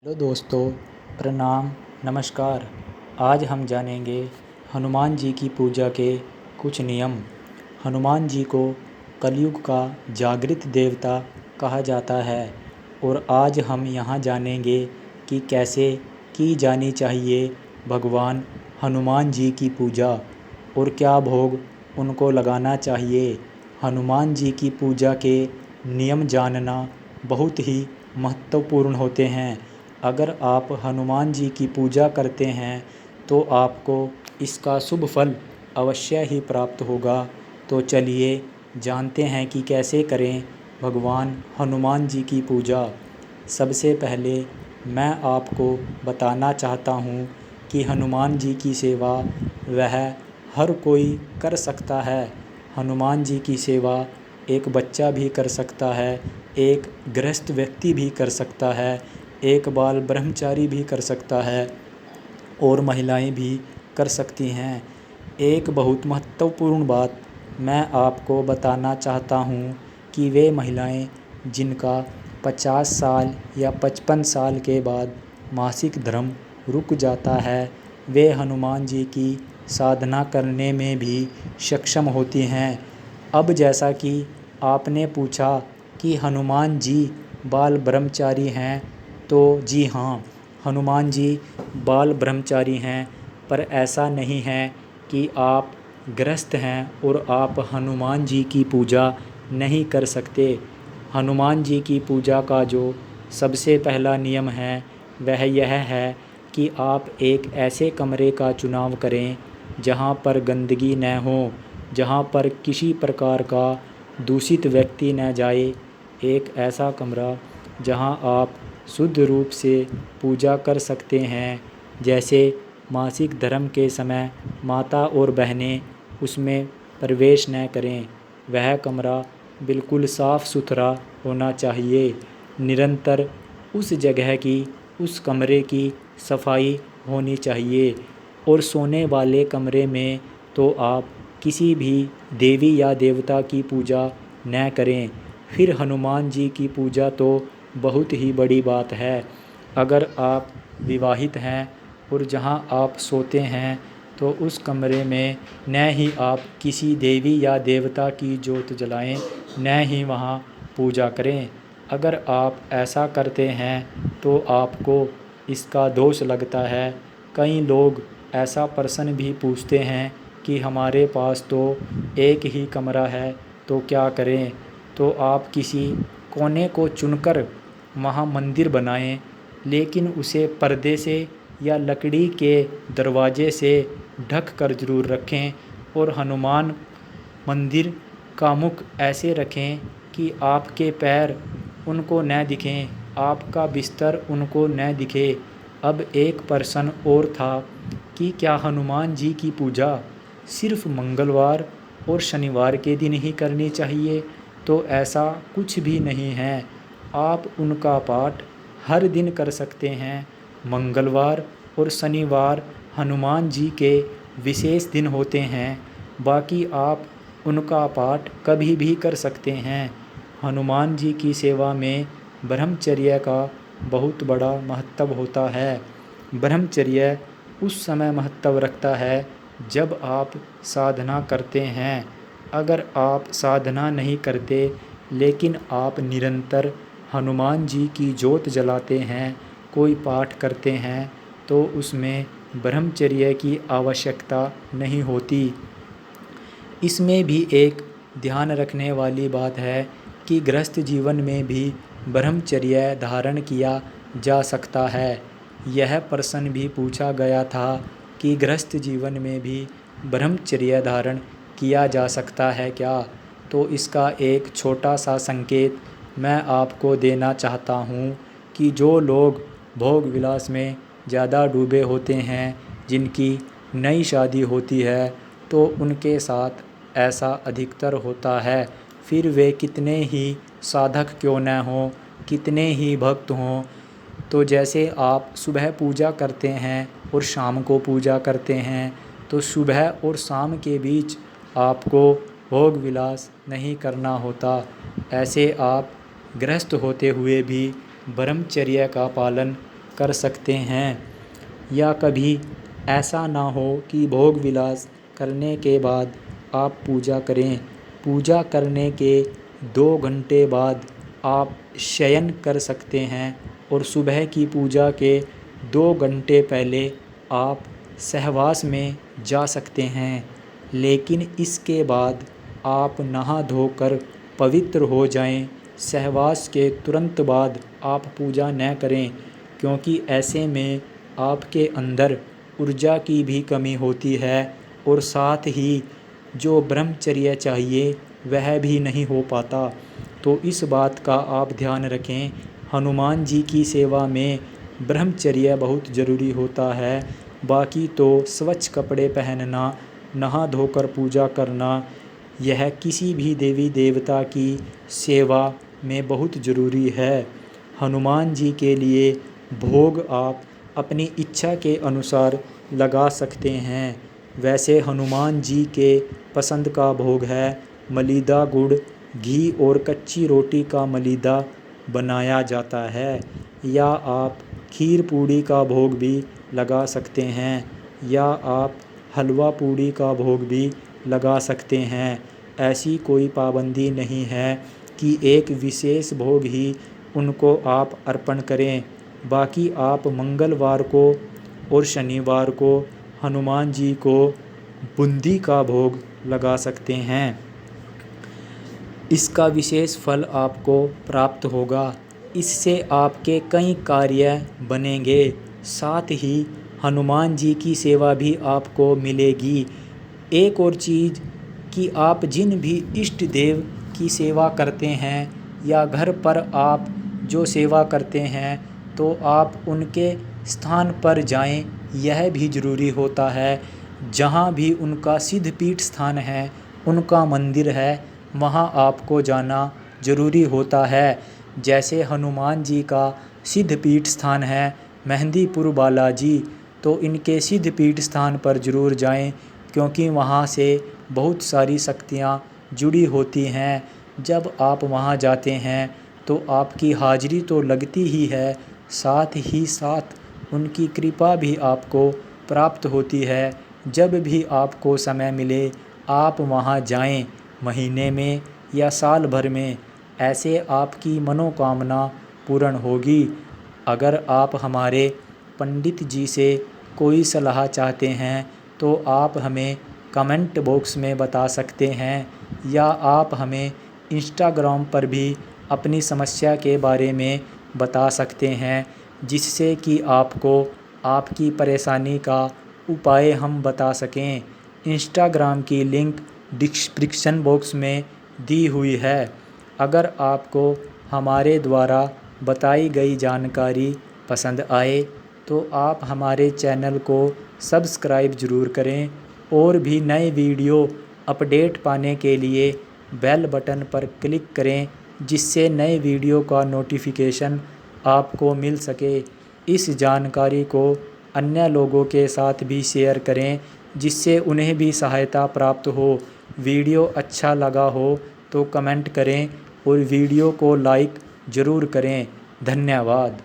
Hello दोस्तों, प्रणाम, नमस्कार। आज हम जानेंगे हनुमान जी की पूजा के कुछ नियम। हनुमान जी को कलयुग का जागृत देवता कहा जाता है और आज हम यहाँ जानेंगे कि कैसे की जानी चाहिए भगवान हनुमान जी की पूजा और क्या भोग उनको लगाना चाहिए। हनुमान जी की पूजा के नियम जानना बहुत ही महत्वपूर्ण होते हैं। अगर आप हनुमान जी की पूजा करते हैं तो आपको इसका शुभ फल अवश्य ही प्राप्त होगा। तो चलिए जानते हैं कि कैसे करें भगवान हनुमान जी की पूजा। सबसे पहले मैं आपको बताना चाहता हूँ कि हनुमान जी की सेवा वह हर कोई कर सकता है। हनुमान जी की सेवा एक बच्चा भी कर सकता है, एक गृहस्थ व्यक्ति भी कर सकता है, एक बाल ब्रह्मचारी भी कर सकता है और महिलाएं भी कर सकती हैं। एक बहुत महत्वपूर्ण बात मैं आपको बताना चाहता हूँ कि वे महिलाएं जिनका 50 साल या 55 साल के बाद मासिक धर्म रुक जाता है, वे हनुमान जी की साधना करने में भी सक्षम होती हैं। अब जैसा कि आपने पूछा कि हनुमान जी बाल ब्रह्मचारी हैं, तो जी हाँ, हनुमान जी बाल ब्रह्मचारी हैं, पर ऐसा नहीं है कि आप गृहस्थ हैं और आप हनुमान जी की पूजा नहीं कर सकते। हनुमान जी की पूजा का जो सबसे पहला नियम है वह यह है कि आप एक ऐसे कमरे का चुनाव करें जहाँ पर गंदगी न हो, जहाँ पर किसी प्रकार का दूषित व्यक्ति न जाए। एक ऐसा कमरा जहाँ आप शुद्ध रूप से पूजा कर सकते हैं। जैसे मासिक धर्म के समय माता और बहनें उसमें प्रवेश न करें। वह कमरा बिल्कुल साफ़ सुथरा होना चाहिए। निरंतर उस जगह की, उस कमरे की सफाई होनी चाहिए। और सोने वाले कमरे में तो आप किसी भी देवी या देवता की पूजा न करें। फिर हनुमान जी की पूजा तो बहुत ही बड़ी बात है। अगर आप विवाहित हैं और जहां आप सोते हैं तो उस कमरे में न ही आप किसी देवी या देवता की जोत जलाएं, न ही वहां पूजा करें। अगर आप ऐसा करते हैं तो आपको इसका दोष लगता है। कई लोग ऐसा प्रश्न भी पूछते हैं कि हमारे पास तो एक ही कमरा है तो क्या करें। तो आप किसी कोने को चुनकर वहाँ मंदिर बनाएं, लेकिन उसे पर्दे से या लकड़ी के दरवाजे से ढक कर ज़रूर रखें और हनुमान मंदिर का मुख ऐसे रखें कि आपके पैर उनको न दिखें, आपका बिस्तर उनको न दिखे। अब एक प्रश्न और था कि क्या हनुमान जी की पूजा सिर्फ मंगलवार और शनिवार के दिन ही करनी चाहिए? तो ऐसा कुछ भी नहीं है। आप उनका पाठ हर दिन कर सकते हैं। मंगलवार और शनिवार हनुमान जी के विशेष दिन होते हैं। बाकी आप उनका पाठ कभी भी कर सकते हैं। हनुमान जी की सेवा में ब्रह्मचर्य का बहुत बड़ा महत्व होता है। ब्रह्मचर्य उस समय महत्व रखता है जब आप साधना करते हैं। अगर आप साधना नहीं करते लेकिन आप निरंतर हनुमान जी की जोत जलाते हैं, कोई पाठ करते हैं, तो उसमें ब्रह्मचर्य की आवश्यकता नहीं होती। इसमें भी एक ध्यान रखने वाली बात है कि गृहस्थ जीवन में भी ब्रह्मचर्य धारण किया जा सकता है। यह प्रश्न भी पूछा गया था कि गृहस्थ जीवन में भी ब्रह्मचर्य धारण किया जा सकता है क्या? तो इसका एक छोटा सा संकेत मैं आपको देना चाहता हूँ कि जो लोग भोग विलास में ज़्यादा डूबे होते हैं, जिनकी नई शादी होती है, तो उनके साथ ऐसा अधिकतर होता है। फिर वे कितने ही साधक क्यों न हों, कितने ही भक्त हों। तो जैसे आप सुबह पूजा करते हैं और शाम को पूजा करते हैं, तो सुबह और शाम के बीच आपको भोग विलास नहीं करना होता। ऐसे आप गृहस्थ होते हुए भी ब्रह्मचर्य का पालन कर सकते हैं। या कभी ऐसा ना हो कि भोग विलास करने के बाद आप पूजा करें। पूजा करने के 2 घंटे बाद आप शयन कर सकते हैं और सुबह की पूजा के 2 घंटे पहले आप सहवास में जा सकते हैं। लेकिन इसके बाद आप नहा धोकर पवित्र हो जाएं। सहवास के तुरंत बाद आप पूजा न करें, क्योंकि ऐसे में आपके अंदर ऊर्जा की भी कमी होती है और साथ ही जो ब्रह्मचर्य चाहिए वह भी नहीं हो पाता। तो इस बात का आप ध्यान रखें। हनुमान जी की सेवा में ब्रह्मचर्य बहुत ज़रूरी होता है। बाकी तो स्वच्छ कपड़े पहनना, नहा धोकर पूजा करना, यह किसी भी देवी देवता की सेवा में बहुत ज़रूरी है। हनुमान जी के लिए भोग आप अपनी इच्छा के अनुसार लगा सकते हैं। वैसे हनुमान जी के पसंद का भोग है मलीदा गुड़, घी और कच्ची रोटी का मलीदा बनाया जाता है। या आप खीर पूड़ी का भोग भी लगा सकते हैं, या आप हलवा पूड़ी का भोग भी लगा सकते हैं। ऐसी कोई पाबंदी नहीं है कि एक विशेष भोग ही उनको आप अर्पण करें। बाकी आप मंगलवार को और शनिवार को हनुमान जी को बूंदी का भोग लगा सकते हैं। इसका विशेष फल आपको प्राप्त होगा। इससे आपके कई कार्य बनेंगे। साथ ही हनुमान जी की सेवा भी आपको मिलेगी। एक और चीज़ कि आप जिन भी इष्ट देव की सेवा करते हैं या घर पर आप जो सेवा करते हैं, तो आप उनके स्थान पर जाएं, यह भी ज़रूरी होता है। जहाँ भी उनका सिद्धपीठ स्थान है, उनका मंदिर है, वहाँ आपको जाना ज़रूरी होता है। जैसे हनुमान जी का सिद्धपीठ स्थान है मेहंदीपुर बालाजी, तो इनके सिद्धपीठ स्थान पर ज़रूर जाएं, क्योंकि वहाँ से बहुत सारी शक्तियाँ जुड़ी होती हैं। जब आप वहाँ जाते हैं तो आपकी हाजिरी तो लगती ही है, साथ ही साथ उनकी कृपा भी आपको प्राप्त होती है। जब भी आपको समय मिले आप वहाँ जाएं, महीने में या साल भर में, ऐसे आपकी मनोकामना पूर्ण होगी। अगर आप हमारे पंडित जी से कोई सलाह चाहते हैं तो आप हमें कमेंट बॉक्स में बता सकते हैं, या आप हमें इंस्टाग्राम पर भी अपनी समस्या के बारे में बता सकते हैं, जिससे कि आपको आपकी परेशानी का उपाय हम बता सकें। इंस्टाग्राम की लिंक डिस्क्रिप्शन बॉक्स में दी हुई है। अगर आपको हमारे द्वारा बताई गई जानकारी पसंद आए तो आप हमारे चैनल को सब्सक्राइब ज़रूर करें, और भी नए वीडियो अपडेट पाने के लिए बेल बटन पर क्लिक करें, जिससे नए वीडियो का नोटिफिकेशन आपको मिल सके। इस जानकारी को अन्य लोगों के साथ भी शेयर करें, जिससे उन्हें भी सहायता प्राप्त हो। वीडियो अच्छा लगा हो तो कमेंट करें और वीडियो को लाइक ज़रूर करें। धन्यवाद।